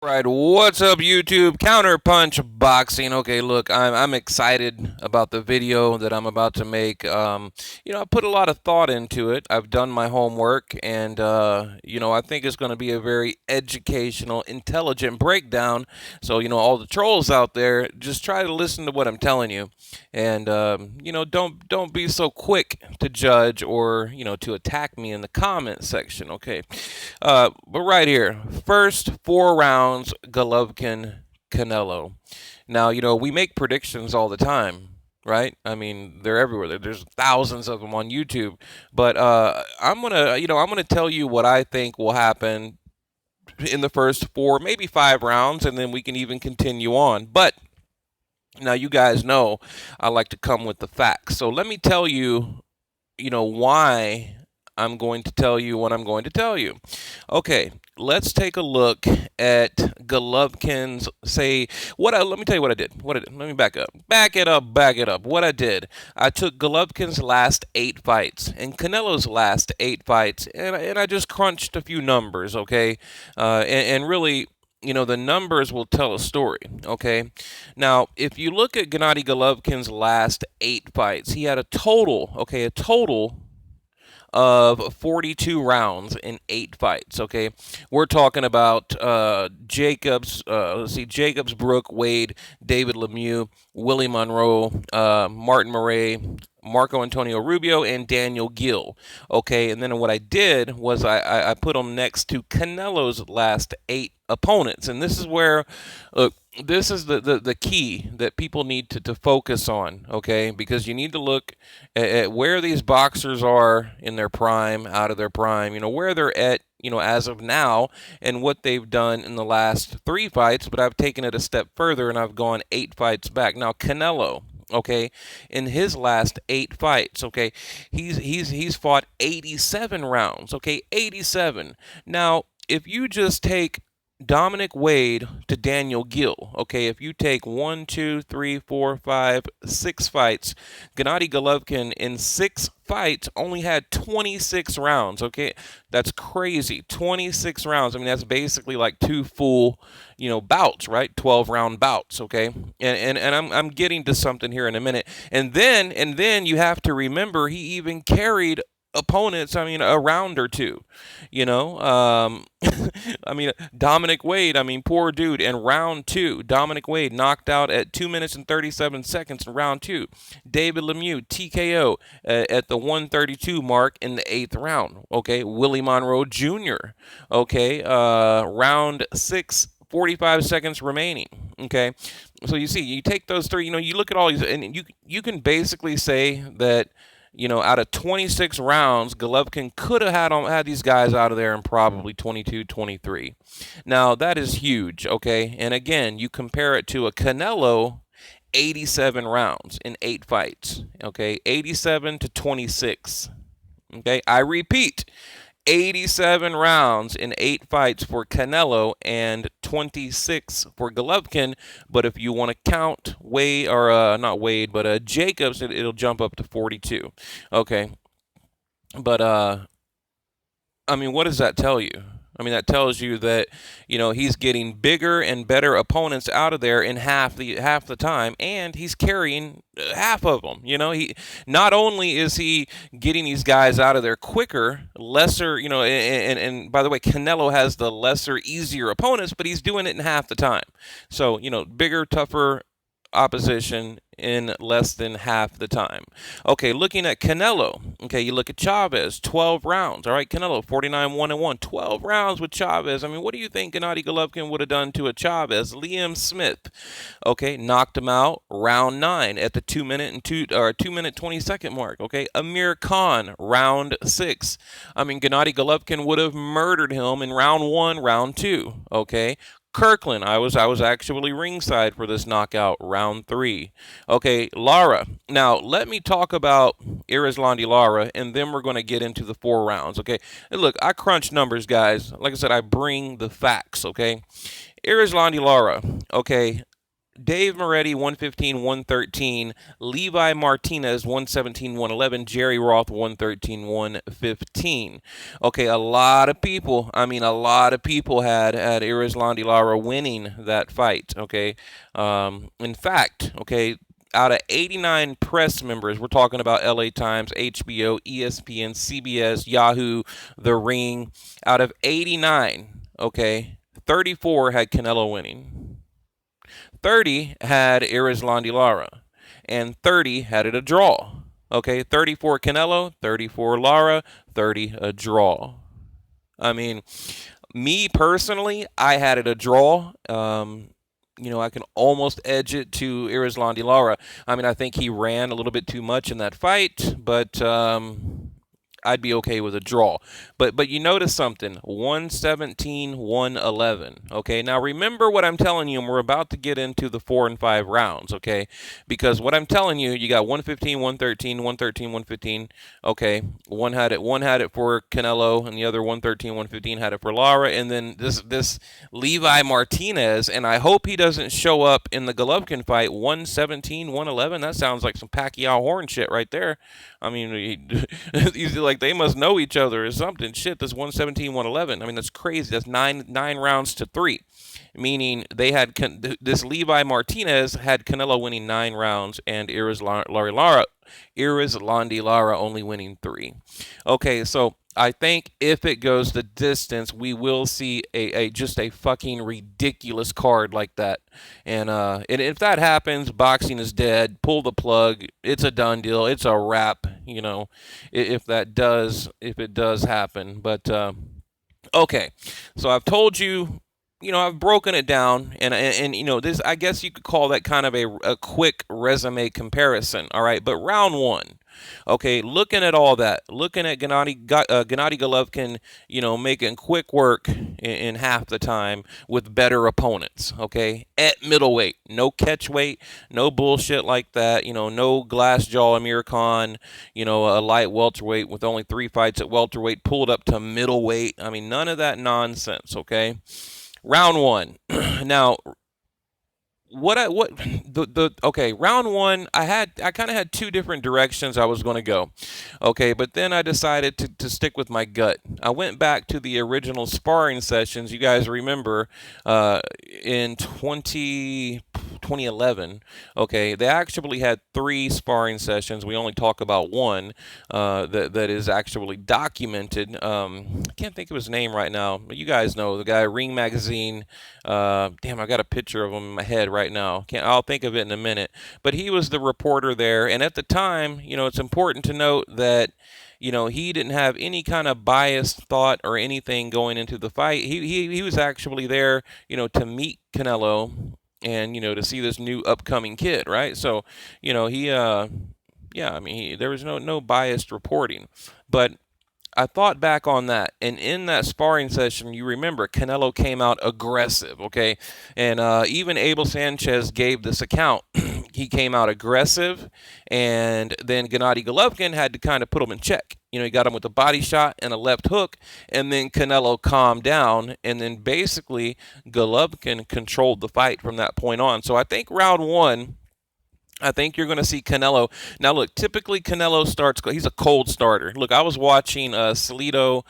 Right, what's up YouTube? Counterpunch Boxing. Okay, look, I'm excited about the video that I'm about to make. I put a lot of thought into it. I've done my homework, and I think it's going to be a very educational, intelligent breakdown. So, all the trolls out there, just try to listen to what I'm telling you, and don't be so quick to judge or to attack me in the comment section. Okay, but right here, first 4 rounds, Golovkin, Canelo. Now, we make predictions all the time, right? I mean, they're everywhere. There's thousands of them on YouTube. But I'm gonna tell you what I think will happen in the first 4, maybe 5 rounds, and then we can even continue on. But now you guys know I like to come with the facts. So let me tell you, why I'm going to tell you what I'm going to tell you. Okay, let's take a look at Golovkin's let me tell you what I did. Let me back up. Back it up. What I did. I took Golovkin's last 8 fights and Canelo's last 8 fights and I just crunched a few numbers, okay? And really the numbers will tell a story, okay? Now, if you look at Gennady Golovkin's last 8 fights, he had a total of 42 rounds in 8 fights. Okay, we're talking about Jacobs, Brook, Wade, David Lemieux, Willie Monroe, Martin Murray, Marco Antonio Rubio, and Daniel Gill. Okay, and then what I did was I put them next to Canelo's last 8 opponents, and this is where, look, this is the key that people need to focus on, okay? Because you need to look at where these boxers are in their prime, out of their prime, where they're at, as of now, and what they've done in the last 3 fights. But I've taken it a step further and I've gone 8 fights back. Now, Canelo, okay, in his last 8 fights, okay, he's fought 87 rounds, okay, 87. Now, if you just take Dominic Wade to Daniel Gill. Okay, if you take 1, 2, 3, 4, 5, 6 fights, Gennady Golovkin in 6 fights only had 26 rounds. Okay, that's crazy. 26 rounds. I mean, that's basically like 2 full, bouts, right? 12-round bouts. Okay, and I'm getting to something here in a minute. And then you have to remember he even carried opponents, I mean, a round or two, you know. I mean, Dominic Wade, I mean, poor dude. In round 2, Dominic Wade knocked out at 2 minutes and 37 seconds in round 2. David Lemieux, TKO at the 132 mark in the 8th round. Okay, Willie Monroe Jr. Okay, round 6. 45 seconds remaining. Okay, so you see, you take those 3. You look at all these, and you can basically say that out of 26 rounds, Golovkin could have had these guys out of there in probably 22, 23. Now, that is huge, okay? And again, you compare it to a Canelo, 87 rounds in 8 fights, okay? 87 to 26, okay? I repeat, 87 rounds in 8 fights for Canelo and 26 for Golovkin. But if you want to count Wade, or not Wade, but Jacobs, it'll jump up to 42. Okay, but I mean, what does that tell you? I mean, that tells you that he's getting bigger and better opponents out of there in half the time, and he's carrying half of them. He not only is he getting these guys out of there quicker, lesser. And by the way, Canelo has the lesser, easier opponents, but he's doing it in half the time. So bigger, tougher opposition in less than half the time. Okay, looking at Canelo. Okay, you look at Chavez, 12 rounds. All right, Canelo, 49-1-1, 12 rounds with Chavez. I mean, what do you think Gennady Golovkin would have done to a Chavez? Liam Smith, okay, knocked him out round 9 at the 2-minute 20-second mark. Okay, Amir Khan, round 6. I mean, Gennady Golovkin would have murdered him in round 1, round 2. Okay, Kirkland, I was actually ringside for this knockout, round 3. Okay, Lara. Now, let me talk about Erislandy Lara, and then we're going to get into the 4 rounds, okay? And look, I crunch numbers, guys. Like I said, I bring the facts, okay? Erislandy Lara, okay? Dave Moretti 115 113, Levi Martinez 117 111, Jerry Roth 113 115. Okay, a lot of people, a lot of people had Irizlandi Lara winning that fight. Okay, in fact, okay, out of 89 press members, we're talking about LA Times, HBO, ESPN, CBS, Yahoo, The Ring. Out of 89, okay, 34 had Canelo winning. 30 had Irizlandi Lara, and 30 had it a draw. Okay, 34 Canelo, 34 Lara, 30 a draw. I mean, me personally, I had it a draw. I can almost edge it to Irizlandi Lara. I think he ran a little bit too much in that fight, but I'd be okay with a draw. But you notice something, 117, 111. Okay, now remember what I'm telling you, and we're about to get into the 4 and 5 rounds, okay? Because what I'm telling you, you got 115, 113, 113, 115. Okay, one had it for Canelo, and the other 113, 115 had it for Lara. And then this Levi Martinez, and I hope he doesn't show up in the Golovkin fight, 117, 111. That sounds like some Pacquiao Horn shit right there. He's like, they must know each other or something. Shit, this 117, 111. That's crazy. That's nine rounds to 3. Meaning they had this Levi Martinez had Canelo winning 9 rounds and Irizlandi Lara only winning 3. Okay, so I think if it goes the distance, we will see a just a fucking ridiculous card like that. And if that happens, boxing is dead. Pull the plug. It's a done deal. It's a wrap. If it does happen. But okay, so I've told you. I've broken it down, and this, I guess you could call that kind of a quick resume comparison. All right, but round 1, okay, looking at all that, looking at Gennady Golovkin, making quick work in half the time with better opponents. Okay, at middleweight, no catch weight, no bullshit like that. No glass jaw Amir Khan. A light welterweight with only 3 fights at welterweight pulled up to middleweight. None of that nonsense. Okay. Round 1. Now, round 1, I kind of had 2 different directions I was going to go. Okay, but then I decided to stick with my gut. I went back to the original sparring sessions. You guys remember in 2011, okay, they actually had 3 sparring sessions. We only talk about one that is actually documented. I can't think of his name right now, but you guys know the guy, Ring Magazine. Damn, I got a picture of him in my head right now. I'll think of it in a minute. But he was the reporter there, and at the time, it's important to note that he didn't have any kind of biased thought or anything going into the fight. He was actually there, to meet Canelo and to see this new upcoming kid, right? So there was no biased reporting. But I thought back on that, and in that sparring session, you remember Canelo came out aggressive, okay? And even Abel Sanchez gave this account. He came out aggressive, and then Gennady Golovkin had to kind of put him in check. He got him with a body shot and a left hook, and then Canelo calmed down, and then basically Golovkin controlled the fight from that point on. So I think round 1, I think you're going to see Canelo. Now, look, typically Canelo starts, he's a cold starter. Look, I was watching Salido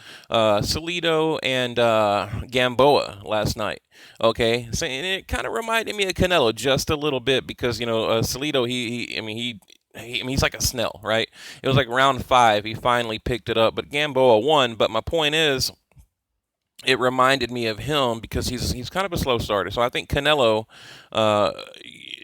and Gamboa last night. Okay, so, and it kind of reminded me of Canelo just a little bit because, Salido, he's like a Snell, right? It was like round 5, he finally picked it up, but Gamboa won. But my point is, it reminded me of him because he's kind of a slow starter. So I think Canelo,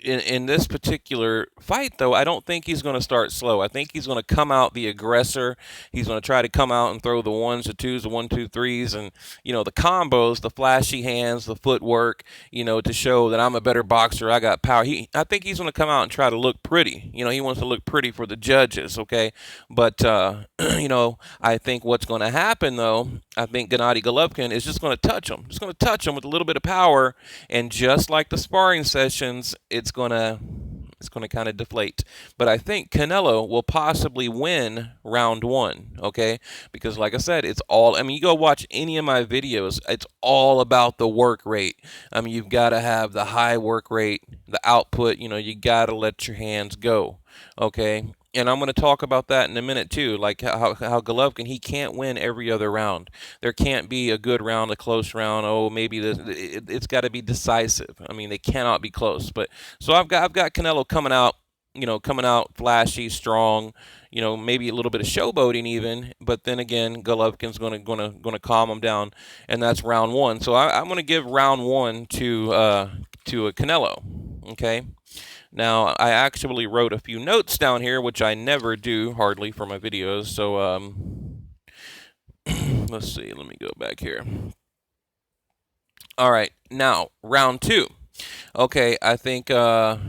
in this particular fight, though, I don't think he's going to start slow. I think he's going to come out the aggressor. He's going to try to come out and throw the 1s, the 2s, the 1, 2, 3s, and the combos, the flashy hands, the footwork, to show that I'm a better boxer. I got power. I think he's going to come out and try to look pretty. He wants to look pretty for the judges. Okay, but I think what's going to happen, though, I think Gennady Golovkin is just going to touch him. Just going to touch him with a little bit of power, and just like the sparring sessions, it's gonna It's going to kind of deflate. But I think Canelo will possibly win round 1, okay? Because like I said, it's all, I mean, you go watch any of my videos, it's all about the work rate. I mean, you've got to have the high work rate, the output, you got to let your hands go, okay? And I'm going to talk about that in a minute too, like how Golovkin, he can't win every other round. There can't be a good round, a close round. Oh, maybe this. It's got to be decisive. I mean, they cannot be close. But so I've got Canelo coming out, flashy, strong. Maybe a little bit of showboating even. But then again, Golovkin's gonna calm him down, and that's round 1. So I'm going to give round 1 to a Canelo. Okay. Now, I actually wrote a few notes down here, which I never do hardly for my videos. So, let's see. Let me go back here. All right. Now, round 2. Okay, I think at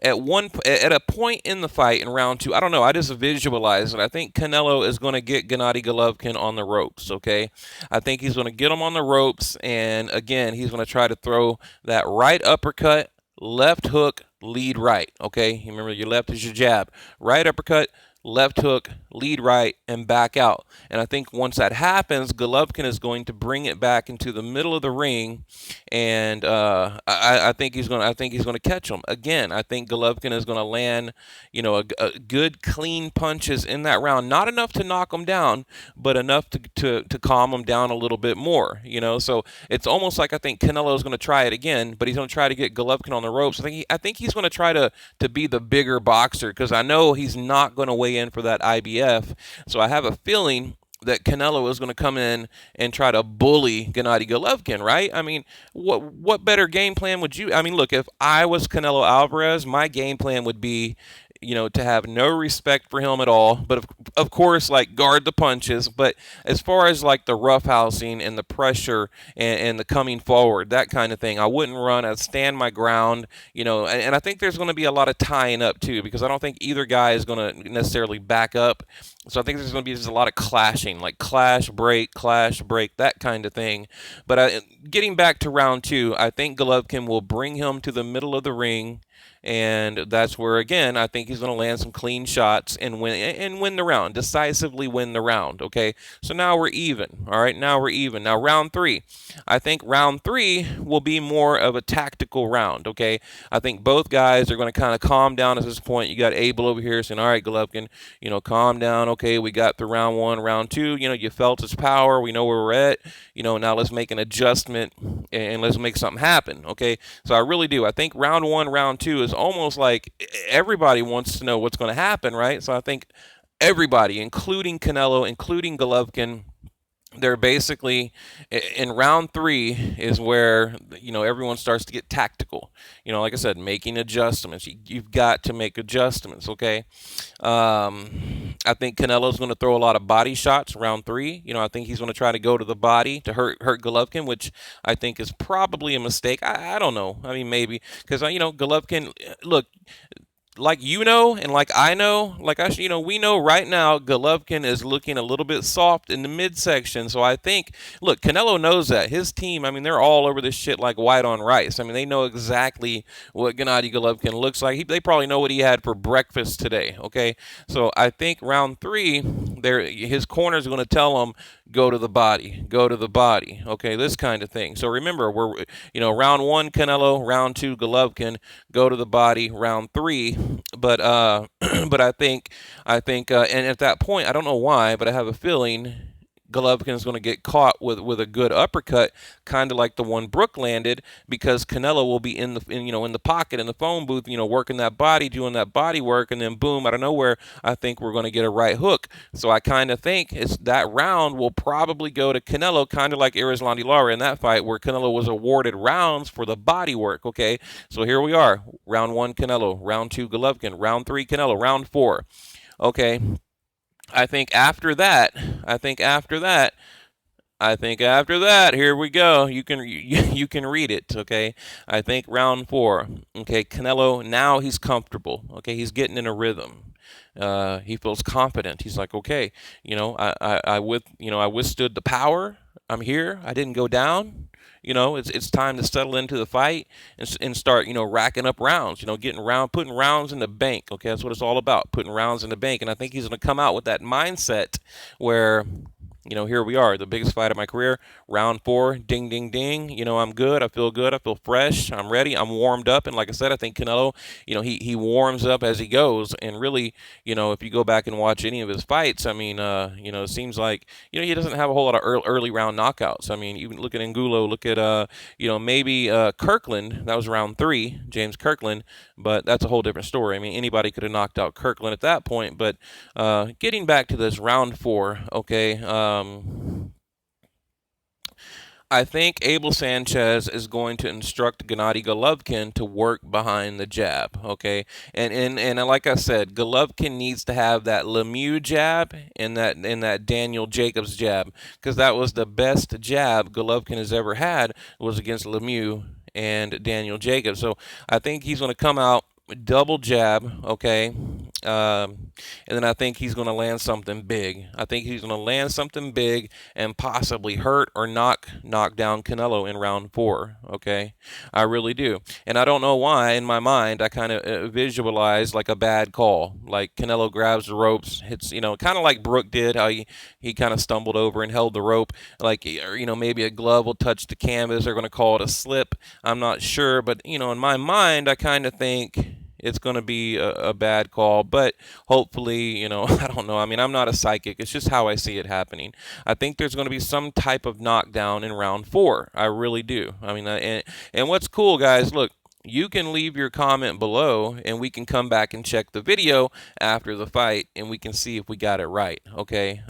a point in the fight in round 2, I don't know, I just visualize it. I think Canelo is going to get Gennady Golovkin on the ropes, okay? I think he's going to get him on the ropes, and again, he's going to try to throw that right uppercut, left hook, lead right, okay? Remember, your left is your jab. Right uppercut, left hook, lead right, and back out. And I think once that happens, Golovkin is going to bring it back into the middle of the ring, and I think he's going to catch him again. I think Golovkin is going to land, a good clean punches in that round. Not enough to knock him down, but enough to calm him down a little bit more. So it's almost like I think Canelo is going to try it again, but he's going to try to get Golovkin on the ropes. I think he's going to try to be the bigger boxer, because I know he's not going to weigh in for that IBF. So I have a feeling that Canelo is going to come in and try to bully Gennady Golovkin, right? I mean, what better game plan would you? I mean, look, if I was Canelo Alvarez, my game plan would be, to have no respect for him at all, but of course, like, guard the punches. But as far as like the roughhousing and the pressure and the coming forward, that kind of thing, I wouldn't run. I'd stand my ground, and I think there's going to be a lot of tying up too, because I don't think either guy is going to necessarily back up. So I think there's going to be just a lot of clashing, like clash, break, that kind of thing. But getting back to round 2, I think Golovkin will bring him to the middle of the ring, and that's where, again, I think he's going to land some clean shots and win the round, decisively win the round, okay? So now we're even, all right? Now we're even. Now round 3. I think round 3 will be more of a tactical round, okay? I think both guys are going to kind of calm down at this point. You got Abel over here saying, all right, Golovkin, calm down. Okay, we got through round 1, round 2. You felt his power. We know where we're at. Now let's make an adjustment and let's make something happen, okay? So I really do. I think round 1, round 2 is almost like everybody wants to know what's going to happen, right? So I think everybody, including Canelo, including Golovkin, they're basically in round 3 is where everyone starts to get tactical. Like I said, making adjustments. You've got to make adjustments. Okay. I think Canelo's going to throw a lot of body shots round 3. I think he's going to try to go to the body to hurt Golovkin, which I think is probably a mistake. I don't know. I mean, maybe because Golovkin. Look. Like and like I know, we know right now Golovkin is looking a little bit soft in the midsection. So I think, look, Canelo knows that. His team, I mean, they're all over this shit like white on rice. I mean, they know exactly what Gennady Golovkin looks like. They probably know what he had for breakfast today, okay? So I think round 3, his corner's going to tell him, go to the body, okay, this kind of thing. So remember, we're, round 1, Canelo, round 2, Golovkin, go to the body, round 3. But but I think, and at that point, I don't know why, but I have a feeling Golovkin is going to get caught with a good uppercut, kind of like the one Brook landed, because Canelo will be in the pocket in the phone booth, working that body, doing that body work, and then boom, out of nowhere, I think we're going to get a right hook. So I kind of think that round will probably go to Canelo, kind of like Erislandy Lara in that fight, where Canelo was awarded rounds for the body work. Okay, so here we are: round 1, Canelo; round 2, Golovkin; round 3, Canelo; round 4. Okay. I think after that, here we go. You can read it, okay? I think round 4, okay, Canelo, now he's comfortable, okay? He's getting in a rhythm. He feels confident. He's like, okay, I withstood the power. I'm here. I didn't go down. it's time to settle into the fight and start, racking up rounds, putting rounds in the bank. Okay, that's what it's all about, putting rounds in the bank. And I think he's going to come out with that mindset where, here we are, the biggest fight of my career, round 4, ding, ding, ding. I'm good. I feel good. I feel fresh. I'm ready. I'm warmed up. And like I said, I think Canelo, he warms up as he goes. And really, if you go back and watch any of his fights, I mean, it seems like, he doesn't have a whole lot of early round knockouts. I mean, even look at Angulo, look at, maybe Kirkland. That was round 3, James Kirkland. But that's a whole different story. I mean, anybody could have knocked out Kirkland at that point. But getting back to this round 4, okay, I think Abel Sanchez is going to instruct Gennady Golovkin to work behind the jab, okay? And like I said, Golovkin needs to have that Lemieux jab and that Daniel Jacobs jab, because that was the best jab Golovkin has ever had, was against Lemieux and Daniel Jacobs. So I think he's going to come out double jab, okay? And then I think he's going to land something big. I think he's going to land something big and possibly hurt or knock down Canelo in round 4, okay? I really do. And I don't know why, in my mind, I kind of visualize like a bad call. Like Canelo grabs the ropes, hits, kind of like Brook did, how he kind of stumbled over and held the rope. Like, maybe a glove will touch the canvas. They're going to call it a slip. I'm not sure. But, in my mind, I kind of think it's going to be a bad call, but hopefully, I don't know. I mean, I'm not a psychic. It's just how I see it happening. I think there's going to be some type of knockdown in round 4. I really do. I mean, and what's cool, guys, look, you can leave your comment below and we can come back and check the video after the fight and we can see if we got it right, okay?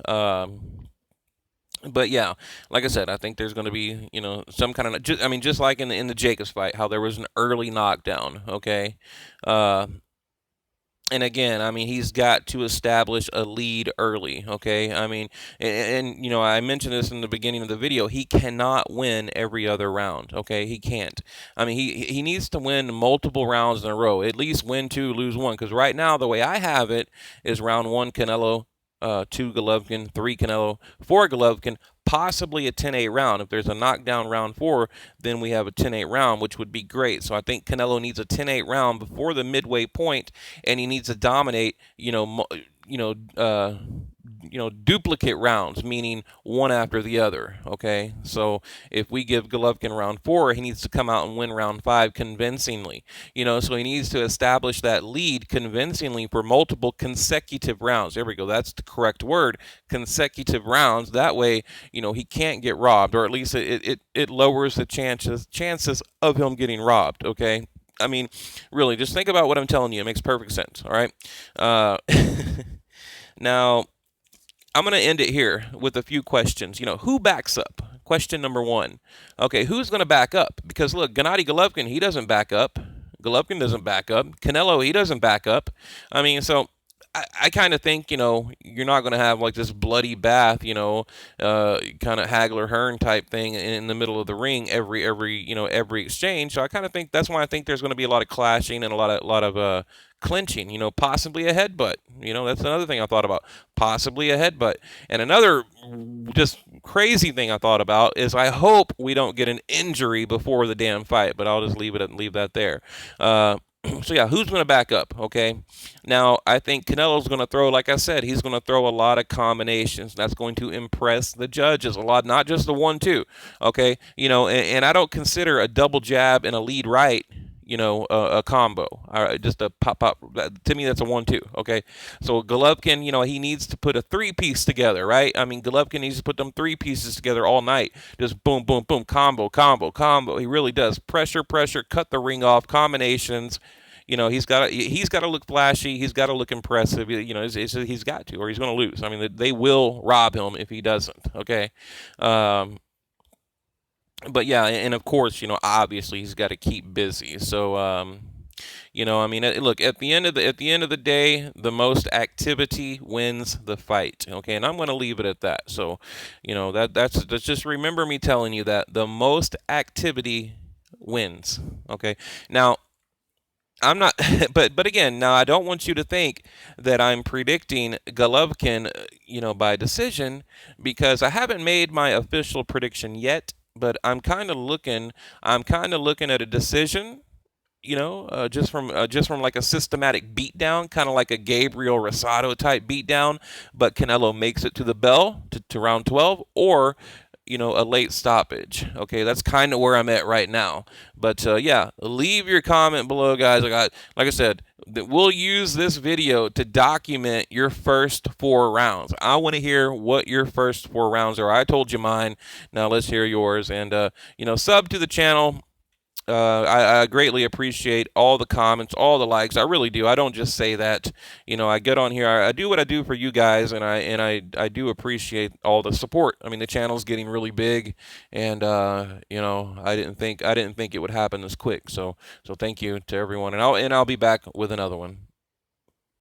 But yeah, like I said, I think there's going to be, some kind of, just like in the Jacobs fight, how there was an early knockdown, okay? And again, I mean, he's got to establish a lead early, okay? I mean, and I mentioned this in the beginning of the video. He cannot win every other round, okay? He can't. I mean, he needs to win multiple rounds in a row. At least win 2, lose 1. Because right now, the way I have it is round 1, Canelo, 2 Golovkin, 3 Canelo, 4 Golovkin, possibly a 10-8 round. If there's a knockdown round 4, then we have a 10-8 round, which would be great. So I think Canelo needs a 10-8 round before the midway point, and he needs to dominate, duplicate rounds, meaning one after the other, okay? So if we give Golovkin round 4, he needs to come out and win round 5 convincingly, so he needs to establish that lead convincingly for multiple consecutive rounds. There we go. That's the correct word, consecutive rounds. That way, he can't get robbed, or at least it lowers the chances of him getting robbed, okay? I mean, really, just think about what I'm telling you. It makes perfect sense, all right? Now, I'm going to end it here with a few questions. Who backs up? Question number 1. Okay, who's going to back up? Because, look, Gennady Golovkin, he doesn't back up. Golovkin doesn't back up. Canelo, he doesn't back up. I mean, so I kind of think, you're not going to have like this bloody bath, kind of Hagler-Hearn type thing in the middle of the ring every exchange. So I kind of think that's why I think there's going to be a lot of clashing and a lot of clinching, possibly a headbutt. That's another thing I thought about, possibly a headbutt. And another just crazy thing I thought about is I hope we don't get an injury before the damn fight, but I'll just leave that there. So yeah, who's going to back up, okay? Now, I think Canelo's going to throw, like I said, he's going to throw a lot of combinations. That's going to impress the judges a lot, not just the 1-2, okay? And I don't consider a double jab and a lead right, a combo. Just a pop. To me, that's a 1-2, okay? So Golovkin, he needs to put a 3-piece together, right? I mean, Golovkin needs to put them 3 pieces together all night. Just boom, boom, boom, combo. He really does. Pressure, cut the ring off, combinations. He's got to look flashy. He's got to look impressive. He's got to, or he's going to lose. I mean, they will rob him if he doesn't, okay? But yeah, and of course, obviously he's got to keep busy. So, I mean, look, at the end of the day, the most activity wins the fight. Okay, and I'm going to leave it at that. So, that's just remember me telling you that the most activity wins. Okay, now. I'm not, but again, now I don't want you to think that I'm predicting Golovkin, by decision, because I haven't made my official prediction yet. but I'm kind of looking at a decision, just from like a systematic beatdown, kind of like a Gabriel Rosado type beatdown, but Canelo makes it to the bell to round 12, or a late stoppage. Okay, that's kind of where I'm at right now. But yeah, leave your comment below, guys. Like I said, we'll use this video to document your first 4 rounds. I want to hear what your first 4 rounds are. I told you mine. Now let's hear yours. And sub to the channel. I greatly appreciate all the comments, all the likes. I really do. I don't just say that. I get on here. I do what I do for you guys, and I do appreciate all the support. I mean, the channel's getting really big, and I didn't think it would happen this quick. So thank you to everyone, and I'll be back with another one.